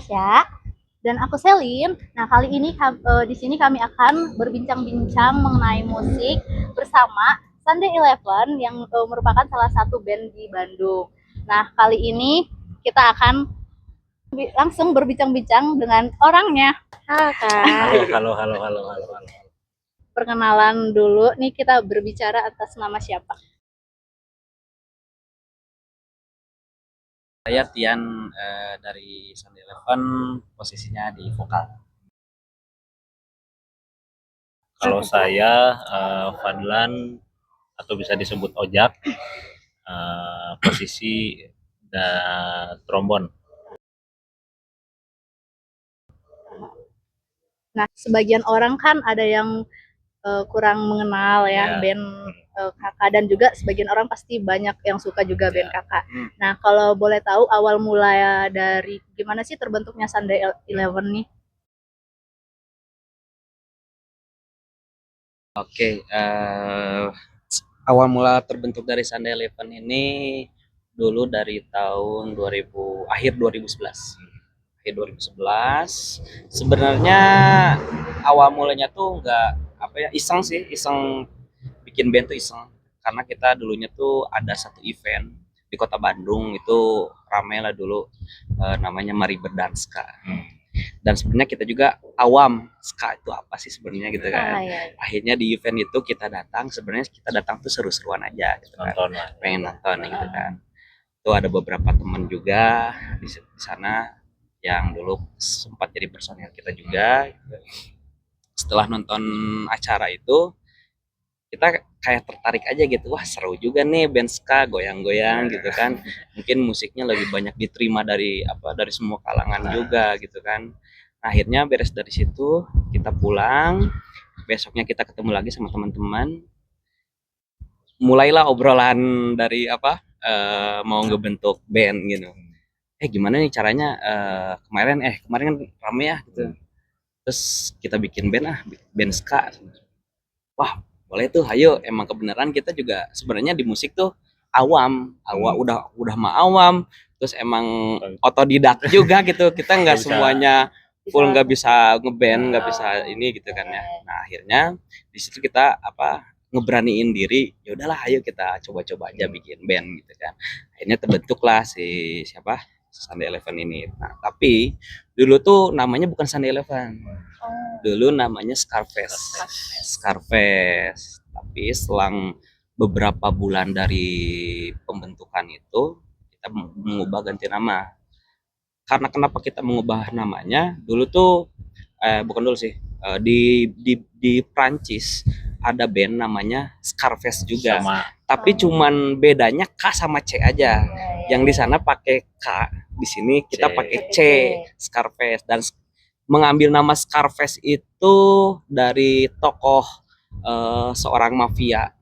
Tasya dan aku Selin. Nah, kali ini di sini kami akan berbincang-bincang mengenai musik bersama Sunday Eleven yang merupakan salah satu band di Bandung. Nah, kali ini kita akan langsung berbincang-bincang dengan orangnya. Halo, Halo, Kak. halo, halo, halo, halo, halo. Perkenalan dulu nih, kita berbicara atas nama siapa? Saya Tian dari Sunday Eleven, posisinya di vokal. Kalau saya Fadlan atau bisa disebut Ojak, posisi trombon. Nah, sebagian orang kan ada yang kurang mengenal ya band kakak, dan juga sebagian orang pasti banyak yang suka juga band kakak. Nah, kalau boleh tahu awal mula dari gimana sih terbentuknya Sunday Eleven nih? Oke, awal mula terbentuk dari Sunday Eleven ini dulu dari tahun 2000, akhir 2011. Akhir 2011. Sebenarnya awal mulanya tuh nggak apa ya, iseng sih, iseng bikin band tuh iseng. Karena kita dulunya tuh ada satu event di kota Bandung itu ramai lah dulu, namanya Mari Berdanska. Dan sebenarnya kita juga awam ska itu apa sih sebenarnya gitu kan. Iya. Akhirnya di event itu kita datang, sebenarnya kita datang tuh seru-seruan aja gitu kan. Pengen nonton gitu kan. Itu ada beberapa teman juga di sana yang dulu sempat jadi personil kita juga. Setelah nonton acara itu kita kayak tertarik aja gitu, wah seru juga nih band ska goyang-goyang gitu kan, mungkin musiknya lebih banyak diterima dari semua kalangan juga gitu kan. Akhirnya beres dari situ kita pulang, besoknya kita ketemu lagi sama teman-teman, mulailah obrolan dari mau ngebentuk band gitu. Gimana nih caranya, kemarin kan rame ya gitu, terus kita bikin band ska. Wah, boleh tuh, hayo. Emang kebenaran kita juga sebenarnya di musik tuh udah mah awam, terus emang otodidak juga gitu. Kita nggak semuanya full, nggak bisa ngeband, nggak bisa ini gitu kan ya. Nah, akhirnya di situ kita ngeberaniin diri, ya udahlah ayo kita coba-coba aja bikin band gitu kan. Akhirnya terbentuklah siapa Sunday Eleven ini. Nah, tapi dulu tuh namanya bukan Sunday Eleven, dulu namanya Scarface. Scarface. Tapi selang beberapa bulan dari pembentukan itu kita mengubah ganti nama. Karena kenapa kita mengubah namanya? Dulu tuh bukan dulu sih. Di Prancis ada band namanya Scarface juga. Tapi cuman bedanya K sama C aja. Yang di sana pakai K, di sini kita pakai C, Scarface. Dan mengambil nama Scarface itu dari tokoh seorang mafia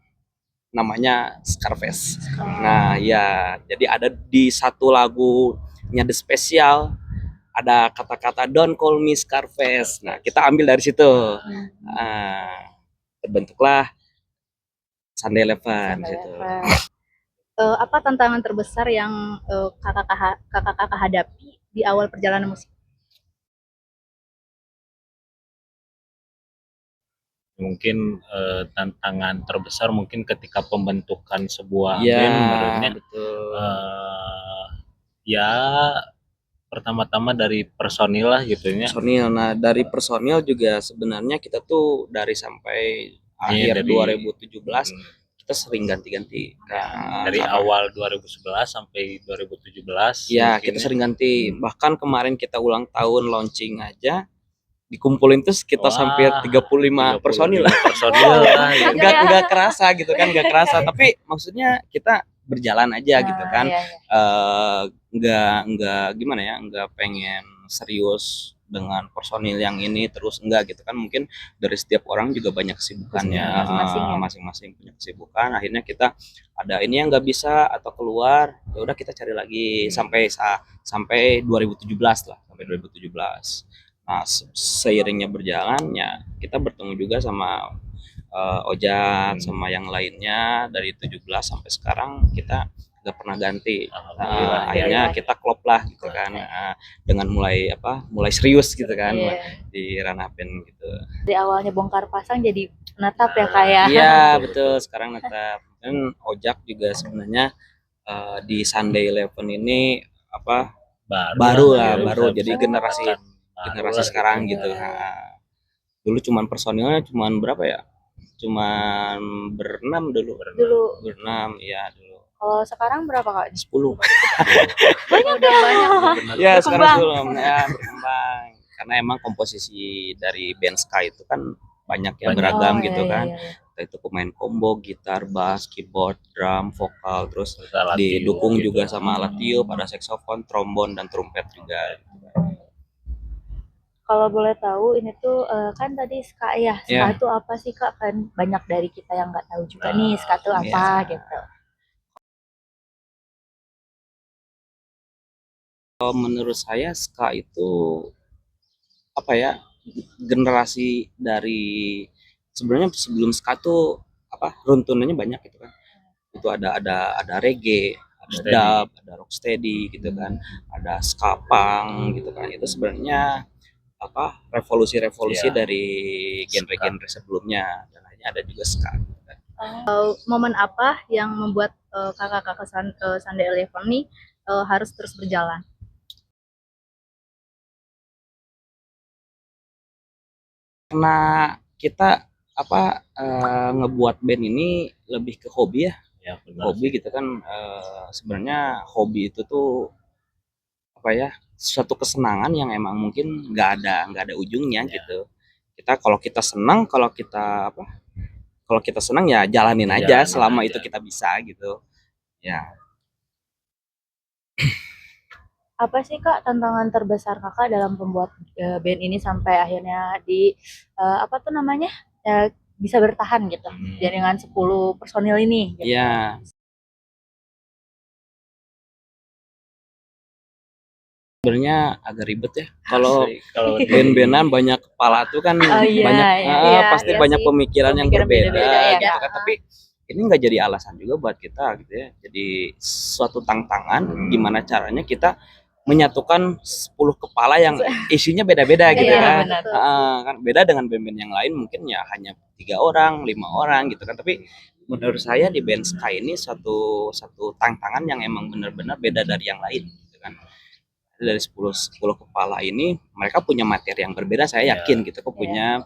namanya Scarface. Nah, ya, jadi ada di satu lagunya The Special ada kata-kata Don't Call Me Scarface. Nah, kita ambil dari situ. Terbentuklah Sunday Eleven gitu. Apa tantangan terbesar yang kakak-kakak hadapi di awal perjalanan musik? Mungkin tantangan terbesar mungkin ketika pembentukan sebuah band menurutnya, ya pertama-tama dari personil lah gitu ya. Personil. Nah, dari personil juga sebenarnya kita tuh dari sampai akhir 2017 kita sering ganti-ganti. Dari awal 2011 sampai 2017. Ya, kita sering ganti. Bahkan kemarin kita ulang tahun launching aja dikumpulin tuh sekitar hampir 35 personil lah. Nggak kerasa gitu kan, nggak kerasa. Tapi maksudnya kita berjalan aja gitu kan. Nggak gimana ya, nggak pengen serius dengan personil yang ini terus, enggak gitu kan. Mungkin dari setiap orang juga banyak kesibukannya, masing-masing punya kesibukan. Akhirnya kita ada ini yang nggak bisa atau keluar, ya udah kita cari lagi sampai 2017 lah, sampai 2017. Nah, seiringnya berjalan ya kita bertemu juga sama Ojak sama yang lainnya dari 17 sampai sekarang kita nggak pernah ganti. Alhamdulillah. Akhirnya kita klop lah gitu kan, dengan mulai serius gitu kan di ranah band gitu. Dari awalnya bongkar pasang jadi menetap ya kayak. Iya betul, sekarang netap. Dan Ojak juga sebenarnya di Sunday Eleven ini baru jadi generasi sekarang gitu. Dulu cuman personilnya cuman berapa ya? Cuman berenam dulu. Berenam ya dulu. Kalau sekarang berapa Kak? 10. Udah banyak. Ya sekarang 10 ya berkembang. Karena emang komposisi dari band ska itu kan banyak yang beragam gitu kan. Itu pemain combo, gitar, bass, keyboard, drum, vokal, terus didukung juga sama alat tiup, ada saxophone, trombon dan trompet juga. Kalau boleh tahu ini tuh kan tadi ska ya. Ska itu apa sih Kak? Kan banyak dari kita yang nggak tahu juga nih ska itu apa gitu. Menurut saya ska itu apa ya, generasi dari sebenarnya sebelum ska tuh runtunannya banyak gitu kan. Itu ada reggae, ada dub, ada rocksteady gitu kan, ada ska punk gitu kan. Itu sebenarnya revolusi dari genre-genre sebelumnya, dan akhirnya ada juga ska. Momen apa yang membuat kakak-kakak Sunday Eleven nih harus terus berjalan? Karena kita ngebuat band ini lebih ke hobi ya, hobi gitu kan. Sebenarnya hobi itu tuh suatu kesenangan yang emang mungkin nggak ada ujungnya gitu. Kalau kita senang ya jalanin aja selama itu kita bisa gitu ya. Apa sih Kak tantangan terbesar Kakak dalam membuat band ini sampai akhirnya bisa bertahan gitu dengan 10 personil ini gitu. Iya. Sebenarnya agak ribet ya. Kalau band-bandan banyak kepala tuh kan pasti banyak pemikiran yang berbeda gitu kan. Tapi ini nggak jadi alasan juga buat kita gitu ya. Jadi suatu tantangan gimana caranya kita menyatukan 10 kepala yang isinya beda-beda gitu kan. Kan beda dengan band-band yang lain mungkin ya hanya 3 orang, 5 orang gitu kan. Tapi menurut saya di band ska ini satu tantangan yang emang benar-benar beda dari yang lain gitu kan. Dari 10 kepala ini mereka punya materi yang berbeda, saya yakin gitu kok, punya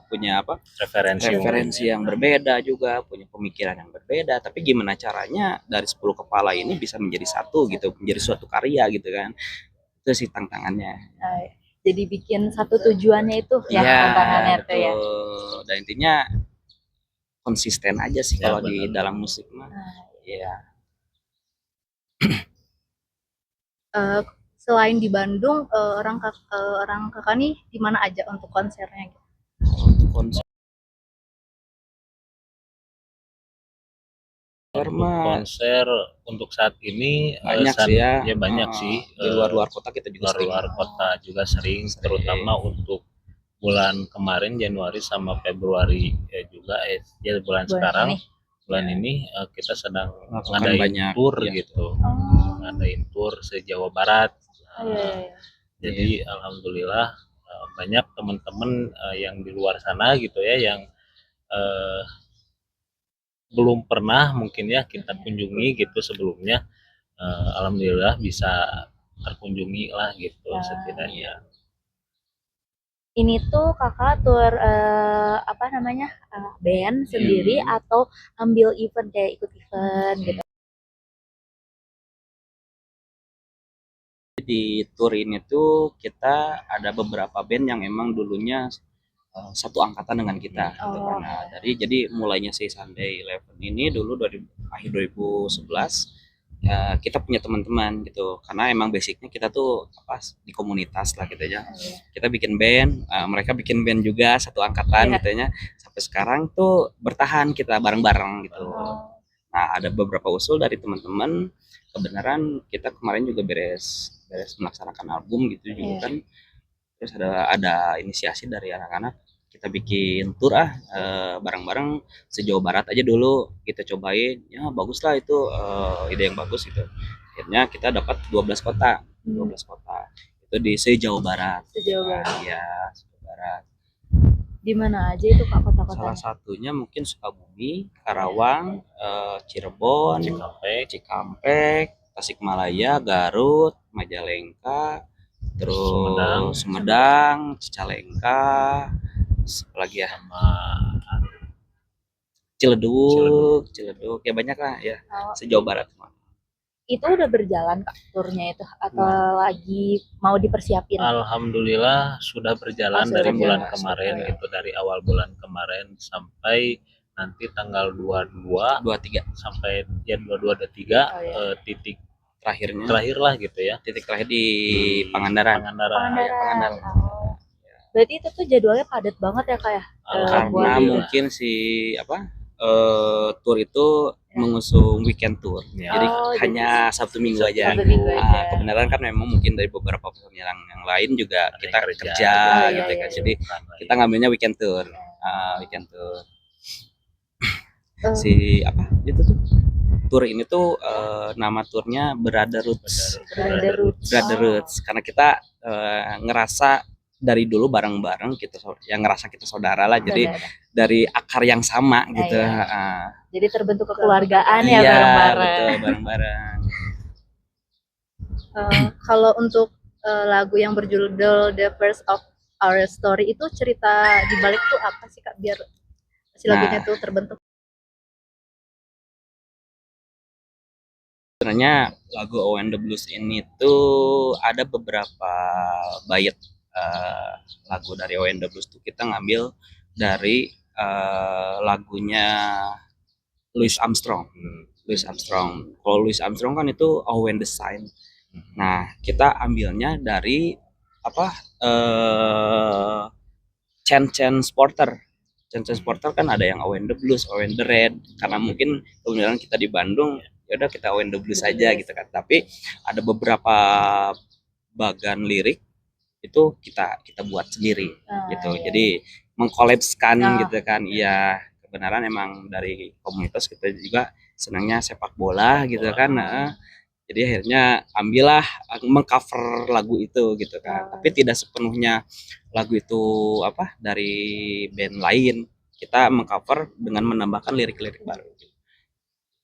referensi yang berbeda juga, punya pemikiran yang berbeda, tapi gimana caranya dari 10 kepala ini bisa menjadi satu gitu, menjadi suatu karya gitu kan. Itu sih tantangannya. Jadi bikin satu tujuannya itu ya tantangannya itu ya. Dan intinya konsisten aja sih kalau di dalam musik mah. Iya. Selain di Bandung, orang kakak nih di mana aja untuk konsernya? Konser untuk saat ini banyak sih ya. Banyak sih. Di luar kota kita juga sering. Terutama untuk bulan kemarin Januari sama Februari juga bulan sekarang ini. Bulan ini kita sedang ngadain tour gitu. Ngadain tour se-Jawa Barat. Jadi alhamdulillah banyak teman-teman yang di luar sana gitu ya yang belum pernah mungkin ya kita kunjungi gitu sebelumnya, alhamdulillah bisa terkunjungi lah gitu setidaknya. Ini tuh kakak tour band sendiri atau ambil event kayak ikut event gitu? Di tour ini tuh kita ada beberapa band yang emang dulunya satu angkatan dengan kita gitu kan. Jadi mulainya si Sunday Eleven ini dulu dari akhir 2011 kita punya teman-teman gitu, karena emang basicnya kita tuh di komunitas lah gitu ya. Kita bikin band, mereka bikin band juga satu angkatan gitu ya. Sampai sekarang tuh bertahan kita bareng-bareng gitu. Nah ada beberapa usul dari teman-teman, kebenaran kita kemarin juga beres melaksanakan album gitu juga kan. Terus ada inisiasi dari anak-anak, kita bikin tour bareng-bareng sejauh barat aja dulu kita cobain, ya bagus lah itu, ide yang bagus gitu. Akhirnya kita dapat 12 kota, 12 kota itu di sejauh barat. Sejauh barat. Ya, sejauh barat. Di mana aja itu Kak Salah kota-kotanya? satunya mungkin Sukabumi, Karawang, Cirebon, Cikampek, Tasikmalaya, Garut, Majalengka, terus Sumedang, Cicalengka, apalagi ya, sama Ciledug, ya banyak lah ya, Oh, sejauh barat semua. itu udah berjalan Kak turnya itu atau lagi mau dipersiapin? Alhamdulillah sudah berjalan sudah dari bulan berjalan. kemarin Sudah. gitu, dari awal bulan kemarin sampai nanti tanggal 22 23 sampai ya 22 23 Oh, iya. titik terakhirnya, terakhir lah gitu ya, titik terakhir di Pangandaran. Pangandaran. Oh. Berarti itu tuh jadwalnya padat banget ya Kak ya? Karena buat mungkin si tour itu mengusung weekend tour, Ya. jadi Oh, hanya Sabtu Minggu aja. Sabtu Minggu aja. Kebenaran kan memang mungkin dari beberapa penyelang yang lain juga Ada kita yang kerja Oh, iya, gitu iya, kan, iya. jadi kita ngambilnya weekend tour. Weekend tour. Si apa itu tuh tour ini tuh nama turnya Brotherhoods. Brotherhoods karena kita ngerasa dari dulu bareng-bareng kita yang ngerasa kita saudara lah, jadi dari akar yang sama gitu. Iya. Jadi terbentuk kekeluargaan ya Iya, bareng-bareng. betul, bareng-bareng. Kalau untuk lagu yang berjudul The First of Our Story itu cerita di balik tuh apa sih Kak biar si lagunya tuh terbentuk? Sebenarnya lagu Owen the Blues ini tuh ada beberapa bait lagu dari Owen the Blues tuh kita ngambil dari lagunya Louis Armstrong. Louis Armstrong. Kalau Louis Armstrong kan itu Owen the Sign. Nah, kita ambilnya dari apa? Chance Porter. Chance Porter kan ada yang Owen the Blues, Owen the Red. Karena mungkin kebetulan kita di Bandung, ya udah kita Owen the Blues aja gitu kan. Tapi ada beberapa bagan lirik itu kita buat sendiri gitu. Jadi mengkolapskan gitu kan. Iya, kebenaran emang dari komunitas kita juga senangnya sepak bola gitu kan. Jadi akhirnya ambillah mengcover lagu itu gitu kan. Tapi tidak sepenuhnya lagu itu apa dari band lain. Kita mengcover dengan menambahkan lirik-lirik baru.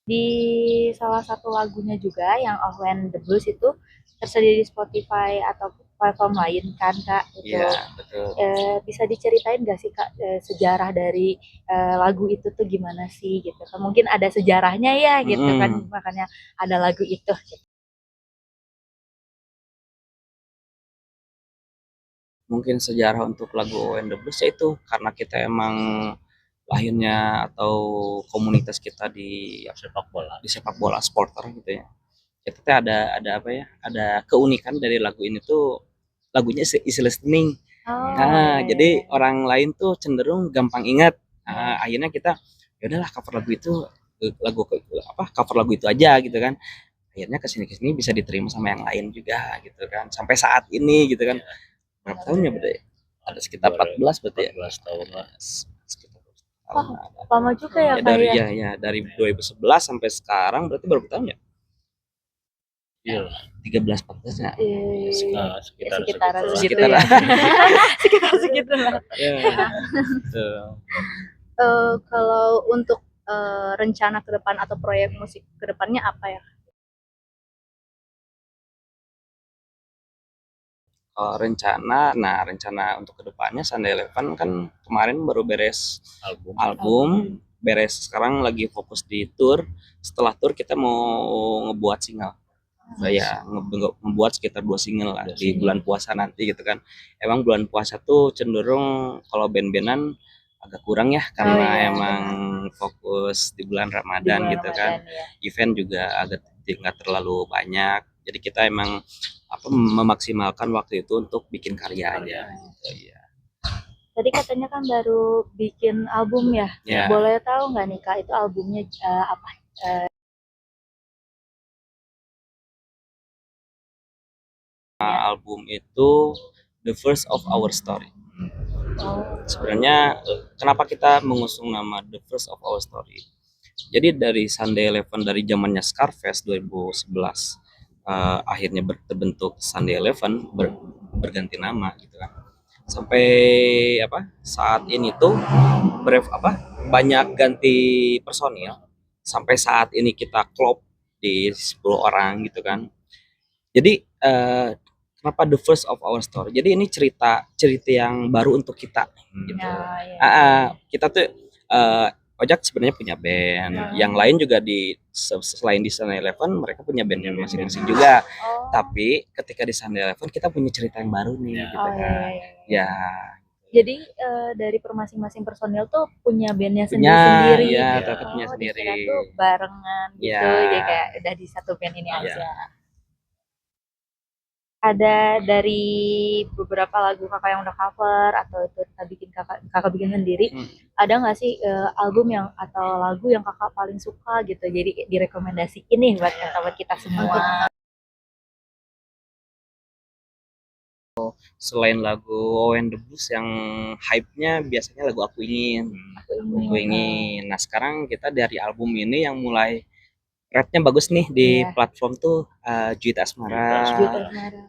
Di salah satu lagunya juga yang Oh When the Blues itu tersedia di Spotify atau platform lain kan Kak? Iya, betul. Bisa diceritain gak sih Kak sejarah dari lagu itu tuh gimana sih gitu? Mungkin ada sejarahnya ya gitu kan, makanya ada lagu itu. Mungkin sejarah untuk lagu Owen the Blues ya itu karena kita emang lahirnya atau komunitas kita di sepak bola supporter gitu ya. Kita tuh ada apa ya? Ada keunikan dari lagu ini tuh lagunya easy listening. Jadi orang lain tuh cenderung gampang ingat. Akhirnya kita ya udahlah cover lagu itu cover lagu itu aja gitu kan. Akhirnya kesini bisa diterima sama yang lain juga gitu kan. Sampai saat ini gitu kan. Berapa tahun ya berarti? Ada sekitar 14 berarti ya. 14 tahun lah. Lama juga ya Kak dari 2011 sampai sekarang berarti berapa tahun ya? Iya. 13 14 ya. Sekitar segitu ya. Sekitar segitu lah. Kalau untuk rencana ke depan atau proyek musik ke depannya apa ya? Rencana untuk kedepannya Sunday Eleven kan kemarin baru beres album, beres sekarang lagi fokus di tour. Setelah tour kita mau ngebuat single, ngebuat sekitar 2 single lah di bulan puasa nanti gitu kan. Emang bulan puasa tuh cenderung kalau band-bandan agak kurang ya karena emang fokus di bulan Ramadan gitu kan. Event juga agak nggak terlalu banyak. Jadi kita emang memaksimalkan waktu itu untuk bikin karya aja. Gitu, ya. Tadi katanya kan baru bikin album ya. Boleh tahu nggak nih Kak itu albumnya apa? Album itu The First of Our Story. Sebenarnya kenapa kita mengusung nama The First of Our Story? Jadi dari Sunday Eleven dari zamannya Scarface 2011 akhirnya terbentuk Sunday Eleven berganti nama gitu kan. Sampai saat ini tuh banyak ganti personil sampai saat ini kita klop di 10 orang gitu kan. Jadi kenapa The First of Our Story? Jadi ini cerita yang baru untuk kita gitu. Kita tuh Ojak sebenarnya punya band, yang lain juga selain di Sunday Eleven mereka punya bandnya masing-masing juga. Tapi ketika di Sunday Eleven kita punya cerita yang baru nih gitu kan. Ya. Jadi dari masing-masing personil tuh punya bandnya sendiri-sendiri. Iya, tetap punya sendiri. Dikira tuh barengan gitu, jadi kayak udah di satu band ini aja. Ada dari beberapa lagu kakak yang udah cover atau itu kakak bikin sendiri, ada nggak sih album yang atau lagu yang kakak paling suka gitu, jadi direkomendasiin nih buat kita semua? Selain lagu Oh and the Blues yang hype-nya biasanya lagu Aku Ingin. Nah sekarang kita dari album ini yang mulai rate-nya bagus nih di platform tuh Juwita Asmara.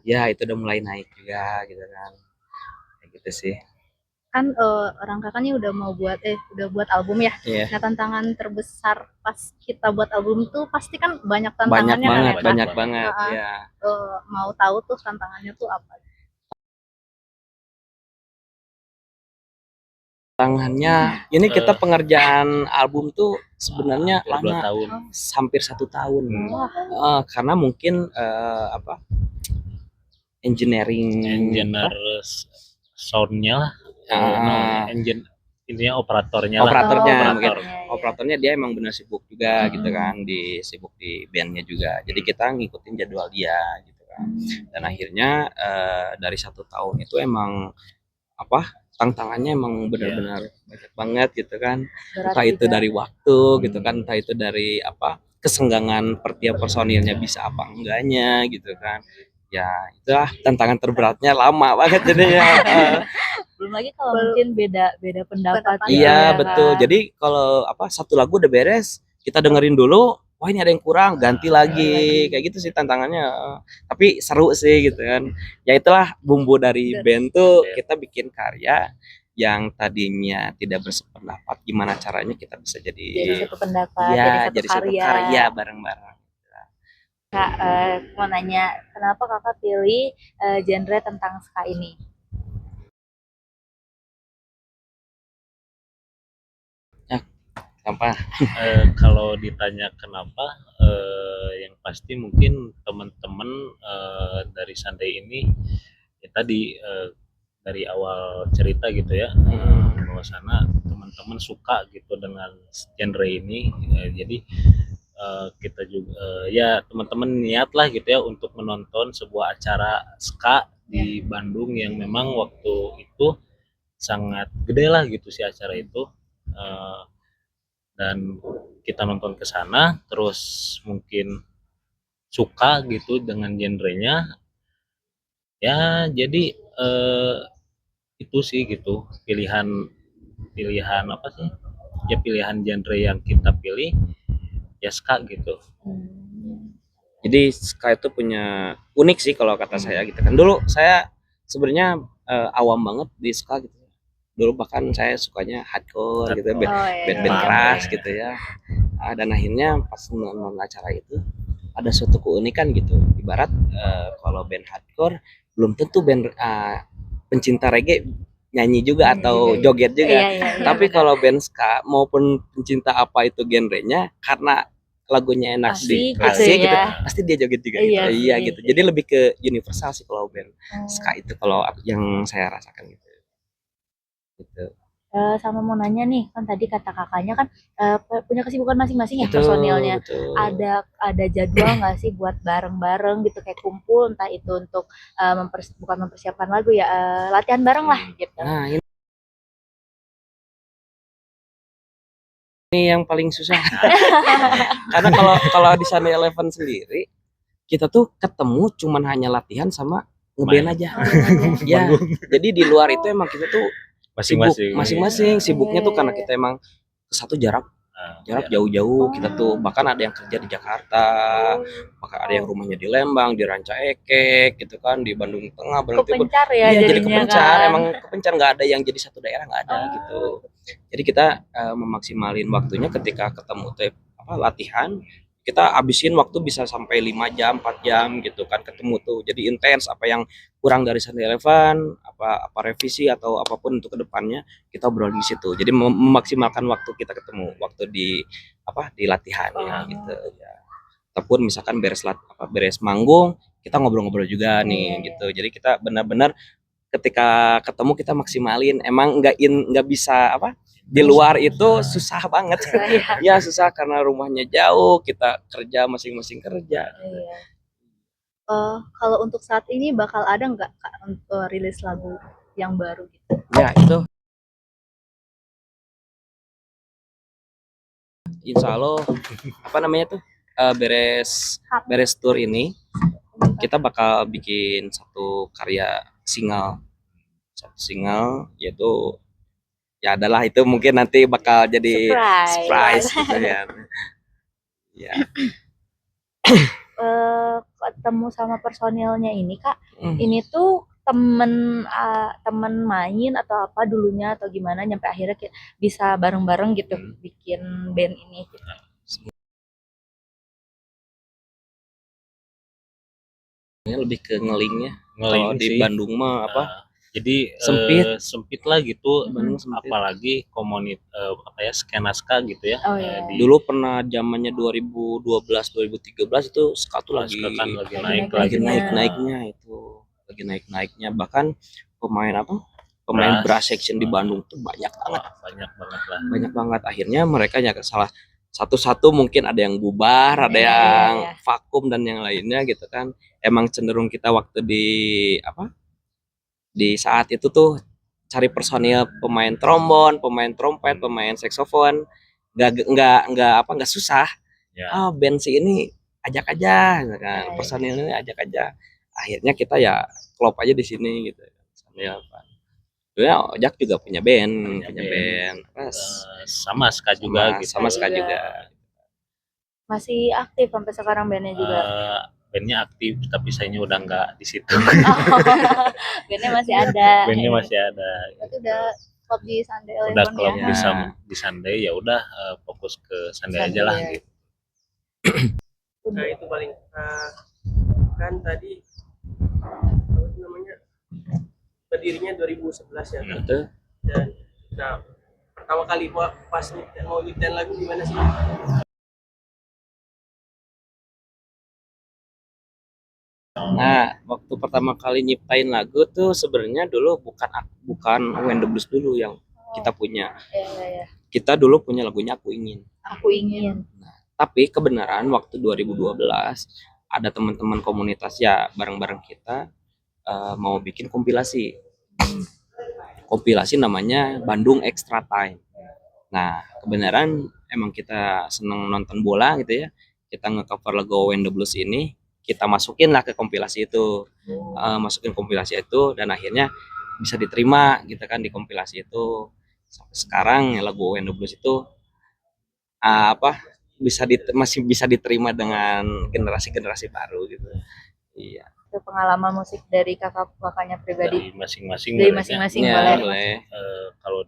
Ya itu udah mulai naik juga gitu kan. Kayak gitu sih. Kan orang kakaknya udah buat album ya. Nah tantangan terbesar pas kita buat album tuh pasti kan banyak tantangannya. Banyak banget ya. Mau tahu tuh tantangannya tuh apa? Tantangannya ini kita pengerjaan album tuh sebenarnya lama, hampir 1 tahun. Karena mungkin engineer soundnya intinya operatornya operatornya dia emang benar sibuk juga gitu kan, sibuk di bandnya juga, jadi kita ngikutin jadwal dia gitu kan. Dan akhirnya dari 1 tahun itu emang tantangannya emang benar-benar banyak banget gitu kan. Entah itu dari waktu gitu kan, entah itu dari kesenggangan tiap personilnya bisa apa enggaknya gitu kan. Ya itulah tantangan terberatnya, lama banget jadinya. Belum lagi kalau mungkin beda pendapat. Iya betul. Jadi kalau satu lagu udah beres, kita dengerin dulu, wah ini ada yang kurang, ganti lagi. Kayak gitu sih tantangannya. Tapi seru sih gitu kan. Ya itulah bumbu dari band tuh, kita bikin karya yang tadinya tidak bersependapat, gimana caranya kita bisa jadi satu pendapat, jadi satu karya bareng-bareng. Kak, mau nanya, kenapa kakak pilih genre tentang ska ini? Kenapa? Kalau ditanya kenapa, yang pasti mungkin teman-teman dari Sunday ini ya tadi dari awal cerita gitu ya, bahwasanya teman-teman suka gitu dengan genre ini, jadi kita juga ya teman-teman niat lah gitu ya untuk menonton sebuah acara ska di Bandung yang memang waktu itu sangat gede lah gitu si acara itu. Dan kita nonton ke sana, terus mungkin suka gitu dengan genrenya. Ya jadi itu sih gitu pilihan apa sih? Ya pilihan genre yang kita pilih ya ska gitu. Jadi ska itu punya unik sih kalau kata saya gitu kan. Dulu saya sebenarnya awam banget di ska gitu. Dulu bahkan saya sukanya hardcore gitu, band-band keras gitu ya. Dan akhirnya pas nonton acara itu ada suatu keunikan gitu. Ibarat kalau band hardcore belum tentu band pencinta reggae nyanyi juga atau joget juga. Tapi kalau band ska maupun pencinta apa itu genrenya, karena lagunya enak sih, asik gitu, pasti dia joget juga gitu. Iya gitu. Jadi lebih ke universal sih kalau band ska itu, kalau yang saya rasakan gitu. Sama mau nanya nih, kan tadi kata kakaknya kan punya kesibukan masing-masing ya personilnya. Ada jadwal nggak sih buat bareng-bareng gitu, kayak kumpul, entah itu untuk bukan mempersiapkan lagu ya, latihan bareng lah gitu. Nah ini yang paling susah. Karena kalau di Sunday Eleven sendiri, kita tuh ketemu cuman hanya latihan sama ngeband aja. Ya, jadi di luar itu emang kita tuh sibuk Masing-masing. masing-masing Iya. sibuknya tuh karena Iya. kita emang satu jarak Iya. jauh-jauh kita tuh, Oh. bahkan ada yang kerja di Jakarta, bahkan ada yang rumahnya di Lembang, di Ranca Ekek gitu kan, di Bandung Tengah, berarti Kepencar ya iya jadi jadinya kepencar, kan. emang kepencar, nggak ada yang jadi satu daerah, nggak ada Oh. gitu. Jadi kita memaksimalin waktunya ketika ketemu tuh latihan, kita habisin waktu bisa sampai 5 jam, 4 jam gitu kan ketemu tuh. Jadi intens, apa yang kurang dari Sunday Eleven, apa revisi atau apapun untuk kedepannya kita obrol di situ. Jadi memaksimalkan waktu kita ketemu, waktu di latihan ya gitu ya. Ataupun misalkan beres manggung, kita ngobrol-ngobrol juga nih gitu. Jadi kita benar-benar ketika ketemu kita maksimalin. Emang nggak bisa di luar itu susah banget. Ya susah karena rumahnya jauh, kita kerja masing-masing kerja. Iya. Kalau untuk saat ini bakal ada nggak Kak rilis lagu yang baru gitu? Ya itu insya Allah beres tour ini kita bakal bikin satu single yaitu ya adalah itu mungkin nanti bakal jadi surprise gitu ya. Ya. Ketemu sama personilnya ini Kak, ini tuh temen main atau apa dulunya atau gimana nyampe akhirnya bisa bareng-bareng gitu bikin band ini gitu. Lebih ke ngelingnya Ngeling kalau di sih. Bandung mah jadi sempit lah gitu, sempit. apalagi skena gitu ya. Dulu pernah zamannya 2012 2013 itu ska tuh lagi naik-naiknya itu. Lagi naik-naiknya, bahkan pemain brass section di Bandung tuh banyak banget lah. Banyak banget. Akhirnya mereka salah satu-satu, mungkin ada yang bubar, ada yang vakum dan yang lainnya gitu kan. Emang cenderung kita waktu di saat itu tuh cari personil pemain trombon, pemain trompet, pemain saksofon, nggak susah. Band si ini ajak aja, gitu kan. Personil ini ajak aja. Akhirnya kita ya klop aja di sini gitu. Sambil ya Ojak juga punya band. Sama Ska juga gitu. Sama Ska juga. Masih aktif sampai sekarang bandnya juga. Bandnya aktif tapi sayanya udah nggak di situ. Bandnya masih ada. Berarti udah klub di Sunday Eleven udah klub ya. di Sunday, ya udah fokus ke Sunday aja lah gitu. Nah itu paling kan tadi apa namanya berdirinya 2011 ya. Betul. Dan pertama kali pas mau nyiptain lagu gimana sih? Nah, waktu pertama kali nyiptain lagu tuh sebenarnya dulu bukan When the Blues dulu yang kita punya. Kita dulu punya lagunya Aku Ingin. Nah, tapi kebenaran waktu 2012 ada teman-teman komunitas ya bareng-bareng kita mau bikin kompilasi. Kompilasi namanya Bandung Extra Time. Nah, kebenaran emang kita seneng nonton bola gitu ya. Kita nge-cover lagu When the Blues ini, kita masukin lah ke kompilasi itu. Masukin kompilasi itu dan akhirnya bisa diterima gitu kan di kompilasi itu. Sampai sekarang ya lagu When the Blues itu masih bisa diterima dengan generasi-generasi baru gitu. Iya. Itu pengalaman musik dari kakaknya pribadi. Dari masing-masing. Boleh. Kalau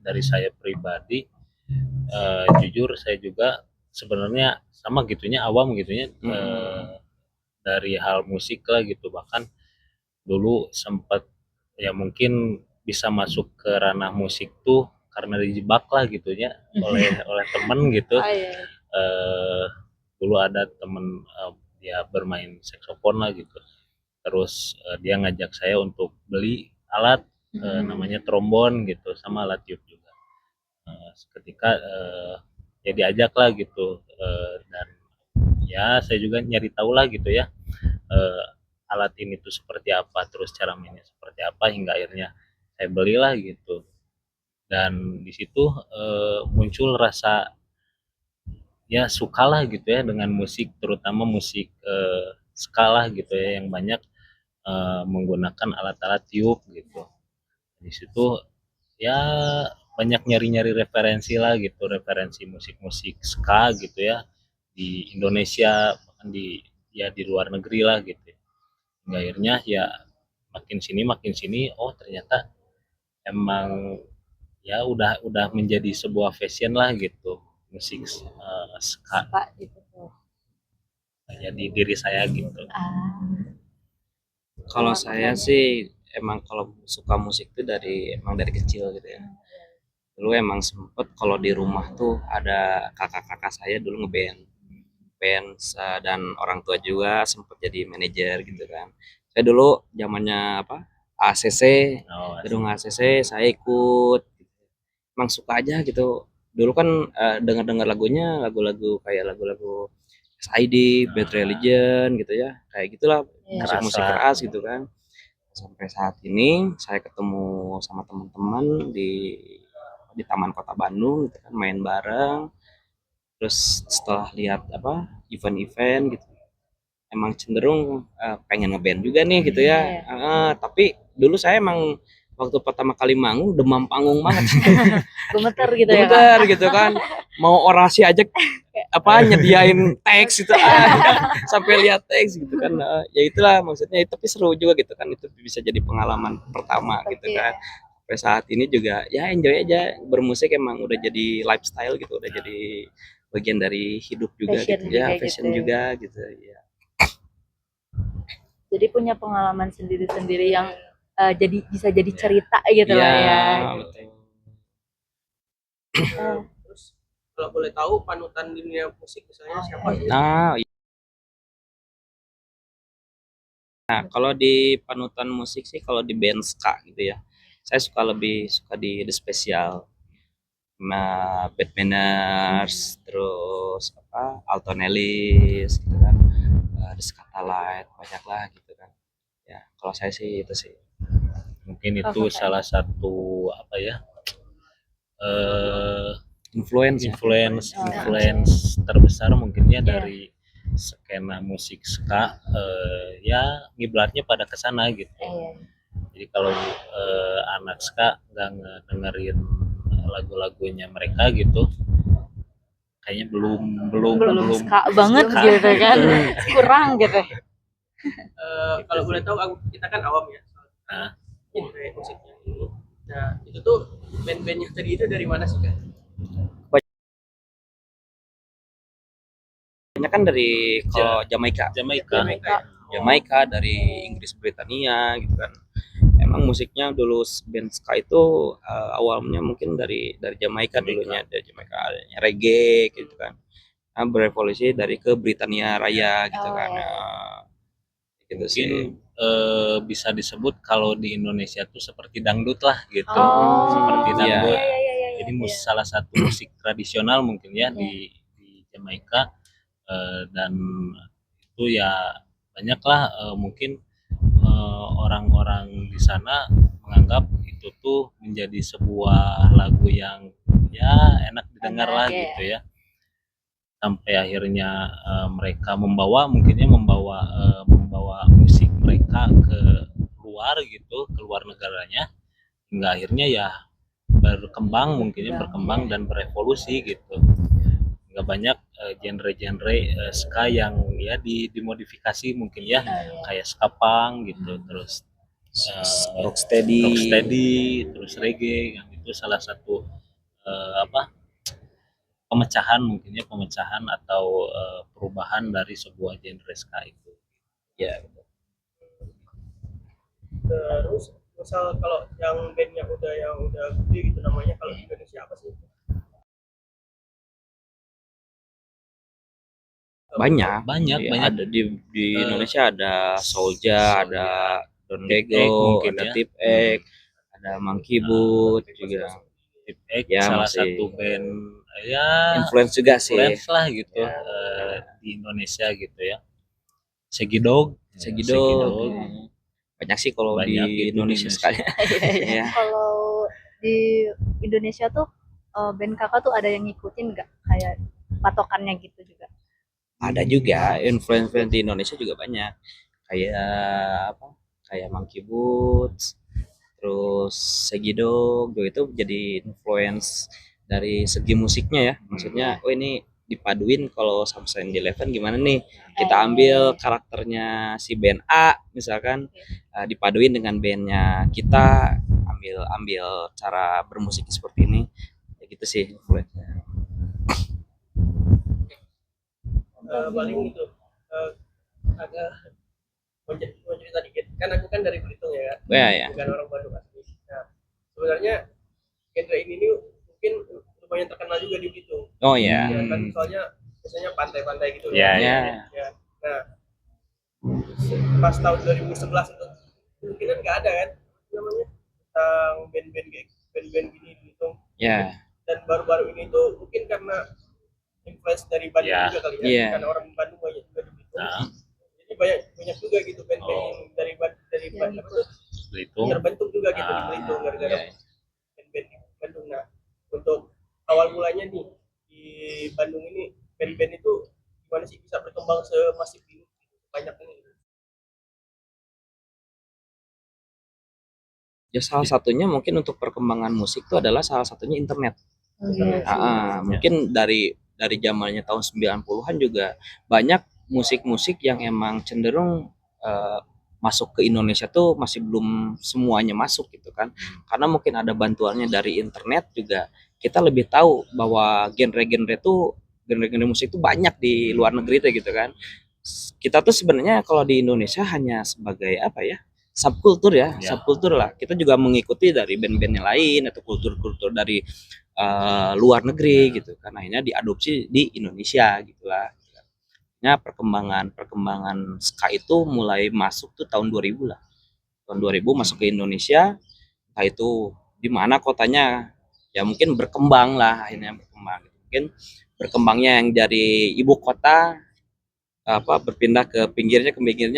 dari saya pribadi, jujur saya juga sebenarnya sama gitunya, awam gitunya dari hal musik lah gitu. Bahkan dulu sempat ya mungkin bisa masuk ke ranah musik tuh karena dijebak lah gitunya oleh temen gitu. Dulu ada temen dia bermain saksofon lah gitu, terus dia ngajak saya untuk beli alat namanya trombon gitu, sama alat tiup juga. Ketika ya diajak lah gitu, dan ya saya juga nyari tahu lah gitu ya alat ini tuh seperti apa, terus cara mainnya seperti apa, hingga akhirnya saya belilah gitu. Dan di situ muncul rasa ya suka lah gitu ya dengan musik, terutama musik skala gitu ya, yang banyak menggunakan alat-alat tiup gitu. Di situ ya banyak nyari-nyari referensi lah gitu, referensi musik-musik ska gitu ya di Indonesia, bahkan di luar negeri lah gitu. Hingga akhirnya ya makin sini oh ternyata emang ya udah menjadi sebuah fashion lah gitu, musik ska gitu. jadi diri saya gitu. Kalau saya sih emang kalau suka musik tuh emang dari kecil gitu ya. Dulu emang sempet kalau di rumah tuh ada kakak-kakak saya dulu ngeband, dan orang tua juga sempet jadi manajer gitu kan. Saya dulu zamannya apa ACC, gedung ACC saya ikut, emang suka aja gitu. Dulu kan dengar-dengar lagunya lagu-lagu kayak lagu-lagu SID, Bad Religion gitu ya, kayak gitulah musik-musik keras gitu kan. Sampai saat ini saya ketemu sama teman-teman di Taman Kota Bandung gitu kan, main bareng. Terus setelah lihat apa event-event gitu, emang cenderung pengen ngeband juga nih gitu ya. Tapi dulu saya emang waktu pertama kali manggung demam panggung banget. Gemeter gitu ya, Kak? Gemeter gitu kan. Mau orasi aja apa nyediain teks gitu sampai lihat teks gitu kan. Ya itulah maksudnya, tapi seru juga gitu kan, itu bisa jadi pengalaman pertama gitu kan. Sampai saat ini juga ya enjoy aja, bermusik emang udah jadi lifestyle gitu, udah jadi bagian dari hidup juga Fashion gitu ya, juga fashion gitu. juga gitu ya. Jadi punya pengalaman sendiri-sendiri yang bisa jadi cerita gitu lah ya. Betul. Terus kalau boleh tahu panutan di dunia musik misalnya siapa? Nah, kalau di panutan musik sih, kalau di band ska gitu ya, saya lebih suka di The Special, Bad Manners, terus apa Altonellis gitu kan, The Scatalight, banyak lah gitu kan. Ya, kalau saya sih itu sih. Mungkin itu salah satu apa ya, influence terbesar mungkinnya dari skena musik ska, ya ngiblatnya pada kesana gitu. Jadi kalau anak ska nggak ngedengerin lagu-lagunya mereka gitu, kayaknya belum ska banget gitu kan, kurang gitu. Kalau boleh tahu, kita kan awam ya genre musiknya ini. Nah, itu tuh band-band yang tadi itu dari mana sih, Kak? Banyak kan dari kalau Jamaika dari Inggris, Britania gitu kan. Emang musiknya dulu band ska itu awalnya mungkin dari Jamaika dulunya, dari Jamaika adanya reggae gitu kan. Nah, berevolusi dari ke Britania Raya gitu kan. Gitu mungkin sih. Bisa disebut kalau di Indonesia tuh seperti dangdut lah gitu, seperti Iya. dangdut. Jadi salah satu musik tradisional mungkin ya di Jamaika, dan itu ya banyaklah mungkin orang-orang di sana menganggap itu tuh menjadi sebuah lagu yang ya enak didengar lah gitu ya. Sampai akhirnya mereka membawa musik mereka ke luar negaranya, hingga akhirnya ya berkembang dan berevolusi gitu. Nggak banyak genre-genre ska yang ya dimodifikasi mungkin ya, kayak ska punk gitu, terus rocksteady, terus reggae, yang itu salah satu pemecahan atau perubahan dari sebuah genre ska itu. Ya. Terus misal kalau yang band yang udah gede gitu namanya, kalau di Indonesia apa sih? Banyak. Banyak. Ada di Indonesia ada Soulja, ada Don Lego, ada Tip X, ada Monkey Boot juga. Tip X ya, salah masih satu band ya influence juga sih. Influence lah gitu di Indonesia gitu ya. Segidog. Banyak sih kalau di Indonesia sekali. Ya. Kalau di Indonesia tuh band kakak tuh ada yang ngikutin nggak, kayak patokannya gitu juga? Ada juga influence di Indonesia juga banyak, kayak apa, kayak Monkey Boots, terus Segidog itu jadi influence dari segi musiknya ya. Maksudnya, oh ini dipaduin kalau Sunshine Eleven gimana nih? Kita ambil karakternya si band A misalkan, dipaduin dengan bandnya kita, ambil ambil cara bermusik seperti ini. Ya gitu sih influence-nya. Paling itu agak mau cerita dikit, kan aku kan dari Belitung ya, Ya. bukan orang Bandung asli. Nah, sebenarnya genre ini nih mungkin lumayan terkenal juga di Belitung. Oh ya. Ya kan, soalnya biasanya pantai-pantai gitu. Ya. Ya. Nah, pas tahun 2011 itu kemungkinan nggak ada kan namanya tentang band-band gini di Belitung. Ya. Dan baru-baru ini tuh mungkin karena influence dari Bandung juga kali ya, karena orang Bandung banyak juga di Belitung. Jadi banyak juga gitu band-band yang dari Belitung terbentuk juga gitu di Belitung gara-gara band-band di Bandung. Nah, untuk awal mulanya nih di Bandung ini band-band itu gimana sih bisa berkembang semasif ini, banyak ini? Ya salah satunya mungkin untuk perkembangan musik itu adalah salah satunya internet. Mungkin dari zamannya tahun 90-an juga banyak musik-musik yang emang cenderung masuk ke Indonesia tuh masih belum semuanya masuk gitu kan. Karena mungkin ada bantuannya dari internet juga, kita lebih tahu bahwa genre-genre musik itu banyak di luar negeri tuh gitu kan. Kita tuh sebenarnya kalau di Indonesia hanya sebagai apa ya? Subkultur ya, subkultur lah. Kita juga mengikuti dari band-band yang lain atau kultur-kultur dari luar negeri gitu kan, akhirnya diadopsi di Indonesia gitulah. Nah, perkembangan ska itu mulai masuk tuh tahun 2000 lah. Tahun 2000 masuk ke Indonesia, entah itu di mana kotanya, ya mungkin berkembang lah, akhirnya berkembang. Mungkin berkembangnya yang dari ibu kota berpindah ke pinggirnya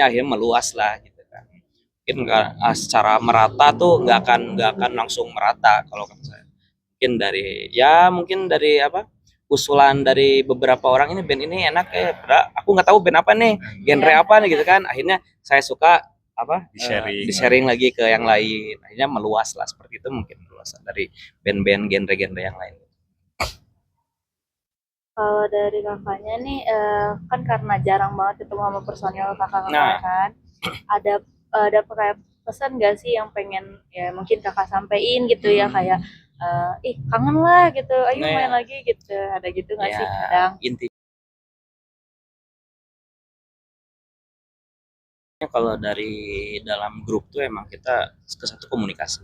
akhirnya meluas lah gitu kan. Mungkin secara merata tuh nggak akan langsung merata kalau kata saya. Mungkin dari usulan dari beberapa orang, ini band ini enak aku nggak tahu band apa nih, genre apa nih gitu kan, akhirnya saya suka di sharing lagi ke yang lain, akhirnya meluas lah seperti itu, mungkin meluas dari band-band genre-genre yang lain. Kalau dari kakaknya nih kan karena jarang banget ketemu sama personil kakak-kakak kan, ada kayak pesan gak sih yang pengen ya mungkin kakak sampein gitu ya, kayak kangen lah gitu, ayo main lagi gitu, ada gitu nggak sih kadang? Intinya kalau dari dalam grup tuh emang kita satu komunikasi.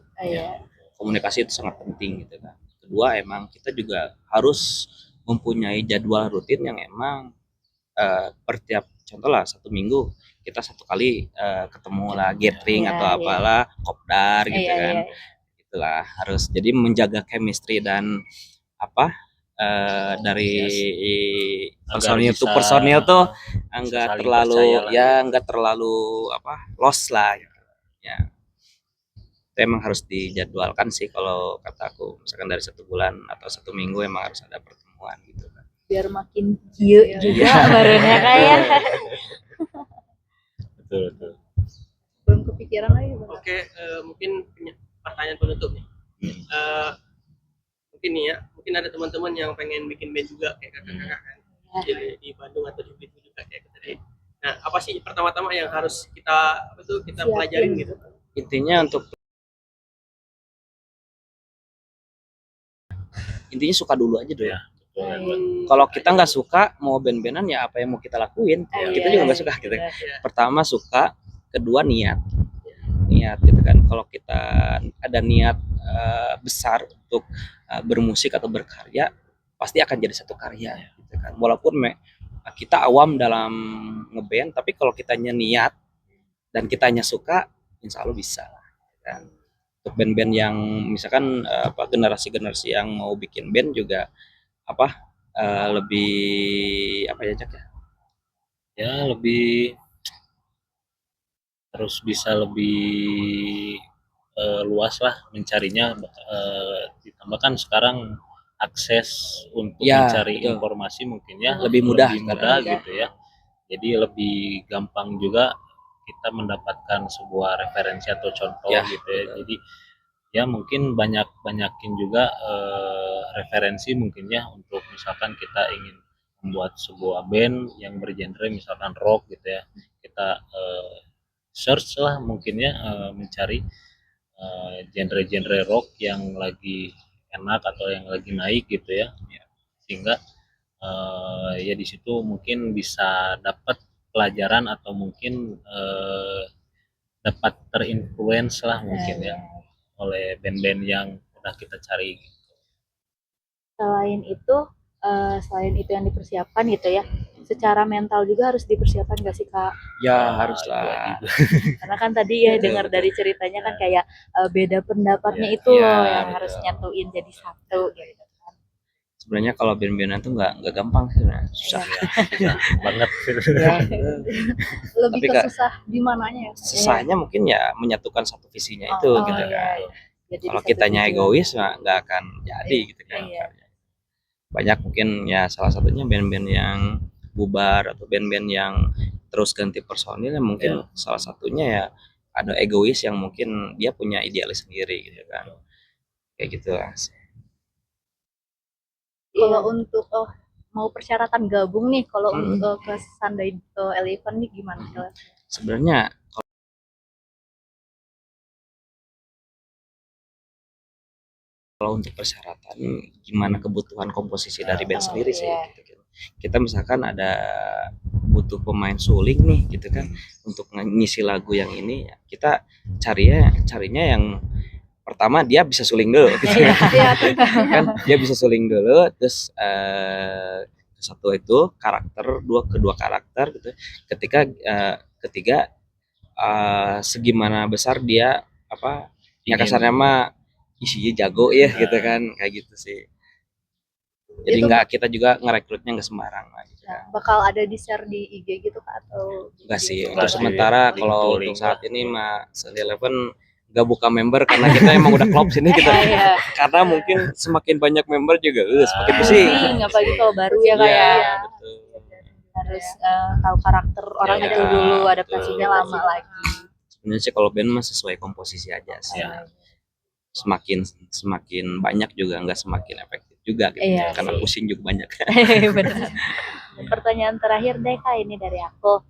Komunikasi itu sangat penting gitu kan. Kedua, emang kita juga harus mempunyai jadwal rutin yang emang per tiap, contoh lah 1 minggu kita 1 kali ketemu lah, gathering atau apalah, kopdar gitu kan. Itulah harus, jadi menjaga chemistry dan dari personil tuh enggak terlalu lost lah gitu. Ya. Itu emang harus dijadwalkan sih kalau kata aku, misalkan dari 1 bulan atau 1 minggu emang harus ada pertemuan gitu kan. Biar makin cute juga barunya kayak. Betul. Belum kepikiran lagi. Oke, mungkin pertanyaan penutup nih. Mungkin nih ya, mungkin ada teman-teman yang pengen bikin band juga kayak kakak-kakak kan, di Bandung atau di Belitung juga kayak gitu. Nah, apa sih pertama-tama yang harus kita pelajarin gitu? Intinya suka dulu aja dulu. Kalau kita nggak suka mau band-bandan, ya apa yang mau kita lakuin? Kita juga nggak suka gitu. Pertama suka, kedua niat gitu kan. Kalau kita ada niat besar untuk bermusik atau berkarya, pasti akan jadi satu karya gitu kan. Walaupun kita awam dalam ngeband, tapi kalau kitanya niat dan kitanya suka, insya Allah bisa kan. Untuk band-band yang misalkan generasi-generasi yang mau bikin band juga lebih lebih harus bisa lebih luas lah mencarinya, ditambahkan sekarang akses untuk mencari informasi mungkin ya lebih mudah gitu ya, jadi lebih gampang juga kita mendapatkan sebuah referensi atau contoh Ya, gitu ya. betul. Jadi ya mungkin banyakin juga referensi mungkin ya untuk misalkan kita ingin membuat sebuah band yang bergenre misalkan rock gitu ya. Kita search lah mungkin ya, mencari genre-genre rock yang lagi enak atau yang lagi naik gitu ya. Sehingga ya di situ mungkin bisa dapat pelajaran atau mungkin dapat terinfluence lah mungkin ya oleh band-band yang udah kita cari. Selain itu, selain itu yang dipersiapkan gitu ya, secara mental juga harus dipersiapkan gak sih Kak? Ya haruslah. Karena kan tadi ya Betul, dengar betul. dari ceritanya kan kayak beda pendapatnya Ya, itu ya, loh yang betul. harus nyatuin jadi satu gitu. Sebenarnya kalau band-bandan tuh nggak gampang sih sebenarnya, susah. Susah banget. Ya, Lebih Tapi ke Kak, susah di mananya ya? susahnya mungkin ya menyatukan satu visinya itu Oh, gitu iya, kan. iya. Biar jadi Kalau satu kitanya tujuan. egois nggak akan jadi gitu kan. Iya. Banyak mungkin ya salah satunya band-band yang bubar atau band-band yang terus ganti personil ya mungkin salah satunya ya ada egois yang mungkin dia punya idealis sendiri gitu kan. Kayak gitu lah. Kalau untuk mau persyaratan gabung nih, kalau Hmm. untuk ke Sunday Eleven nih gimana? Sebenarnya kalau untuk persyaratan gimana kebutuhan komposisi dari band sendiri sih gitu kan. Kita misalkan ada butuh pemain suling nih gitu kan untuk ngisi lagu yang ini kita carinya yang pertama dia bisa suling dulu gitu kan dia bisa suling dulu terus satu itu karakter kedua karakter gitu ketiga segimana besar dia apa ya kasarnya mah isinya jago ya gitu kan kayak gitu sih jadi Itu nggak kita juga ngerekrutnya nggak sembarang lah gitu kan. bakal ada di share di IG gitu Kak atau Enggak sih di- untuk Enggak sih, sementara link kalau to untuk link saat lah. ini mah Sunday Eleven nggak buka member karena kita emang udah klop sini gitu Iya. karena mungkin semakin banyak member juga semakin pusing Pusing, apalagi kalau baru ya Kak ya. Iya, betul. Harus tahu karakter orang Ya, itu dulu, betul. adaptasinya lama lagi. Sebenarnya sih kalau band mah sesuai komposisi aja sih. Ya. Semakin banyak juga nggak semakin efektif juga gitu. Iya, Karena sih. pusing juga banyak. Benar. Pertanyaan terakhir deh Kak ini dari aku.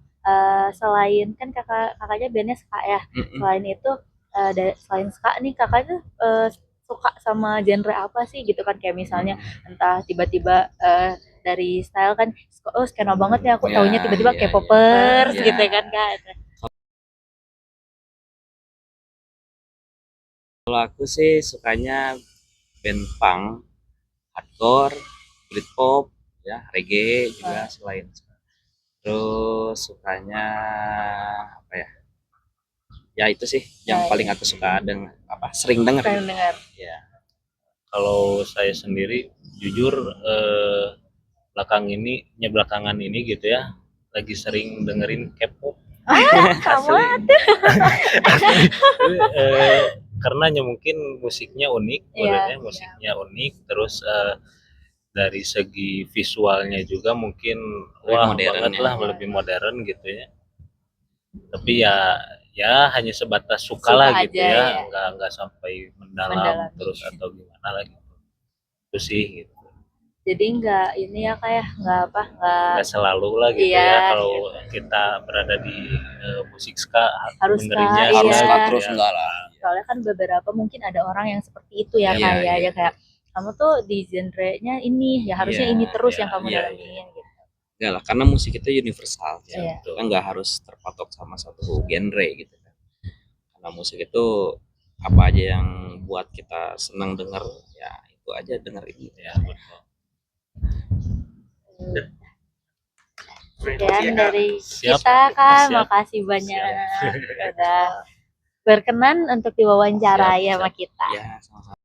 Selain kan kakaknya bandnya ska ya. Selain itu selain ska nih kakaknya suka sama genre apa sih gitu kan kayak misalnya entah tiba-tiba dari style kan skena banget ya aku Ya, taunya tiba-tiba ya, K-popers ya. gitu kan Kak. Kalau aku sih sukanya band punk, hardcore, Britpop, ya reggae juga selain. Terus sukanya apa ya? Ya itu sih yang paling aku suka dan sering denger. Sering dengar. Ya. Kalau saya sendiri jujur belakangan ini gitu ya lagi sering dengerin K-pop. Kamu Karena mungkin musiknya unik, musiknya unik, terus dari segi visualnya juga mungkin wah modern banget ya. lah lebih modern gitu ya. Tapi ya hanya sebatas suka lah gitu aja, ya, nggak sampai mendalam Mendalam. terus atau gimana lah gitu. Itu sih gitu. Jadi nggak ini ya kayak nggak Nggak selalu lah gitu Iya, ya kalau kita berada di musik ska Harus dengerinnya ska, Harus iya. ska terus enggak lah. soalnya kan beberapa mungkin ada orang yang seperti itu ya Iya, kayak iya. ya kayak kamu tuh di genrenya ini ya harusnya Iya, ini terus iya, yang kamu iya, dalamin gitu. Enggak lah, karena musik itu universal. Ya, Iya. betul. Kita nggak harus terpatok sama satu genre gitu kan. Karena musik itu apa aja yang buat kita senang denger ya itu aja dengerin. Ya, betul. Sekian dari Siap. kita kan, Siap. makasih banyak udah berkenan untuk diwawancara Siap, ya sama siap. kita. Ya, sama-sama.